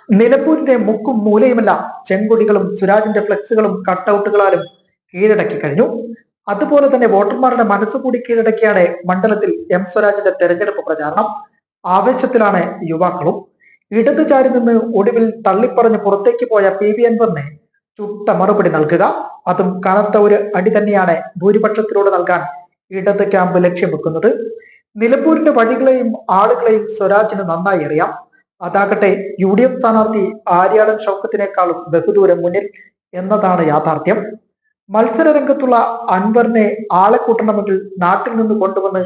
നിലമ്പൂരിന്റെ മുക്കും മൂലയുമെല്ലാം ചെങ്കൊടികളും സുരാജിന്റെ ഫ്ലെക്സുകളും കട്ടൗട്ടുകളാലും കീഴടക്കി കഴിഞ്ഞു. അതുപോലെ തന്നെ വോട്ടർമാരുടെ മനസ്സുകൂടി കീഴടക്കിയാണ് മണ്ഡലത്തിൽ എം സ്വരാജിന്റെ തെരഞ്ഞെടുപ്പ് പ്രചാരണം. ആവേശത്തിലാണ് യുവാക്കളും. ഇടതു ചാരി നിന്ന് ഒടുവിൽ തള്ളിപ്പറഞ്ഞ് പുറത്തേക്ക് പോയ PV അൻവറിനെ ചുട്ട മറുപടി നൽകുക, അതും കനത്ത ഒരു അടി തന്നെയാണ് ഭൂരിപക്ഷത്തിലൂടെ നൽകാൻ ഇടത് ക്യാമ്പ് ലക്ഷ്യം വെക്കുന്നത്. നിലമ്പൂരിന്റെ വഴികളെയും ആളുകളെയും സ്വരാജിന് നന്നായി അറിയാം. അതാകട്ടെ UDF സ്ഥാനാർത്ഥി ആര്യാടൻ ഷൗക്കത്തിനേക്കാളും ബഹുദൂരം മുന്നിൽ എന്നതാണ് യാഥാർത്ഥ്യം. മത്സര രംഗത്തുള്ള അൻവറിനെ ആളെ കൂട്ടണമെങ്കിൽ നാട്ടിൽ നിന്ന് കൊണ്ടുവന്ന്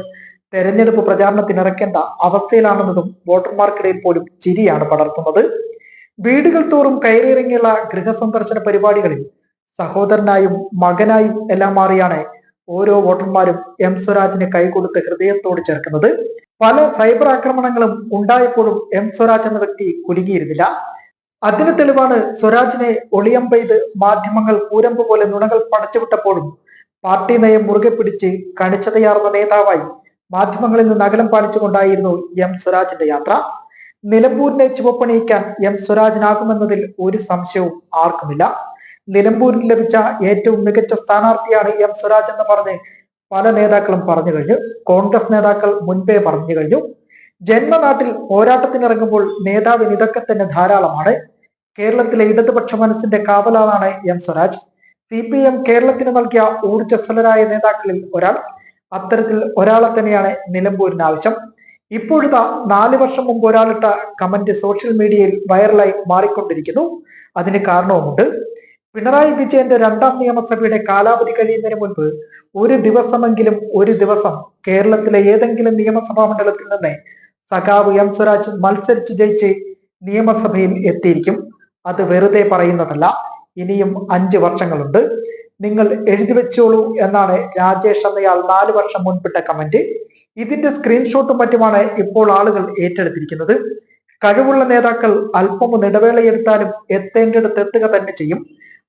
തെരഞ്ഞെടുപ്പ് പ്രചാരണത്തിനിറക്കേണ്ട അവസ്ഥയിലാണെന്നതും വോട്ടർമാർക്കിടയിൽ പോലും ചിരിയാണ് പടർത്തുന്നത്. വീടുകൾ തോറും കയറിയിറങ്ങിയുള്ള ഗൃഹസന്ദർശന പരിപാടികളിൽ സഹോദരനായും മകനായും എല്ലാം മാറിയാണ് ഓരോ വോട്ടർമാരും എം സ്വരാജിന് കൈകൊടുത്ത് ഹൃദയത്തോട് ചേർക്കുന്നത്. പല സൈബർ ആക്രമണങ്ങളും ഉണ്ടായപ്പോഴും എം സ്വരാജ് എന്ന വ്യക്തി കുലുങ്ങിയിരുന്നില്ല. അതിന് തെളിവാണ് സ്വരാജിനെ ഒളിയമ്പെയ്ത് മാധ്യമങ്ങൾ കൂരമ്പ് പോലെ നുണകൾ പടച്ചുവിട്ടപ്പോഴും പാർട്ടി നയം മുറുകെ പിടിച്ച് കണിശതയാർന്ന നേതാവായി മാധ്യമങ്ങളിൽ നിന്ന് അകലം പാലിച്ചുകൊണ്ടായിരുന്നു എം സ്വരാജിന്റെ യാത്ര. നിലമ്പൂരിനെ ചുവപ്പണിയിക്കാൻ എം സ്വരാജിനാകുമെന്നതിൽ ഒരു സംശയവും ആർക്കുമില്ല. നിലമ്പൂരിൽ ലഭിച്ച ഏറ്റവും മികച്ച സ്ഥാനാർത്ഥിയാണ് എം സ്വരാജ് എന്ന് പറഞ്ഞ് പല നേതാക്കളും പറഞ്ഞു കഴിഞ്ഞു. കോൺഗ്രസ് നേതാക്കൾ മുൻപേ പറഞ്ഞു കഴിഞ്ഞു. ജന്മനാട്ടിൽ പോരാട്ടത്തിനിറങ്ങുമ്പോൾ നേതാവിന് ഇതൊക്കെ തന്നെ ധാരാളമാണ്. കേരളത്തിലെ ഇടതുപക്ഷ മനസ്സിന്റെ കാവലാളാണ് എം സ്വരാജ്. CPM കേരളത്തിന് നൽകിയ ഊർജ്ജസ്വലരായ നേതാക്കളിൽ ഒരാൾ. അത്തരത്തിൽ ഒരാളെ തന്നെയാണ് നിലമ്പൂരിന് ആവശ്യം. ഇപ്പോഴത്തെ 4 വർഷം മുമ്പ് ഒരാളിട്ട കമന്റ് സോഷ്യൽ മീഡിയയിൽ വൈറലായി മാറിക്കൊണ്ടിരിക്കുന്നു. അതിന് കാരണവുമുണ്ട്. പിണറായി വിജയന്റെ 2ാം നിയമസഭയുടെ കാലാവധി കഴിയുന്നതിന് മുൻപ് ഒരു ദിവസം കേരളത്തിലെ ഏതെങ്കിലും നിയമസഭാ മണ്ഡലത്തിൽ നിന്ന് സഖാവ് എം സ്വരാജ് മത്സരിച്ച് ജയിച്ച് നിയമസഭയിൽ എത്തിയിരിക്കും. അത് വെറുതെ പറയുന്നതല്ല. ഇനിയും 5 വർഷങ്ങളുണ്ട്. നിങ്ങൾ എഴുതി വെച്ചോളൂ എന്നാണ് രാജേഷ് എന്നയാൾ 4 വർഷം മുൻപിട്ട കമന്റ്. ഇതിന്റെ സ്ക്രീൻഷോട്ടും മറ്റുമാണ് ഇപ്പോൾ ആളുകൾ ഏറ്റെടുത്തിരിക്കുന്നത്. കഴിവുള്ള നേതാക്കൾ അല്പമൊന്ന് ഇടവേളയെടുത്താലും എത്തേണ്ടിടത്ത് എത്തുക തന്നെ ചെയ്യും.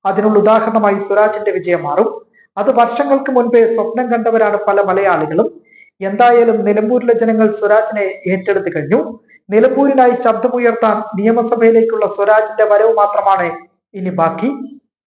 അതിനുള്ള ഉദാഹരണമായി സ്വരാജിന്റെ വിജയം മാറും. അത് വർഷങ്ങൾക്ക് മുൻപേ സ്വപ്നം കണ്ടവരാണ് പല മലയാളികളും. എന്തായാലും നിലമ്പൂരിലെ ജനങ്ങൾ സ്വരാജിനെ ഏറ്റെടുത്തു കഴിഞ്ഞു. നിലമ്പൂരിനായി ശബ്ദമുയർത്താൻ നിയമസഭയിലേക്കുള്ള സ്വരാജിന്റെ വരവ് മാത്രമാണ് ഇനി ബാക്കി.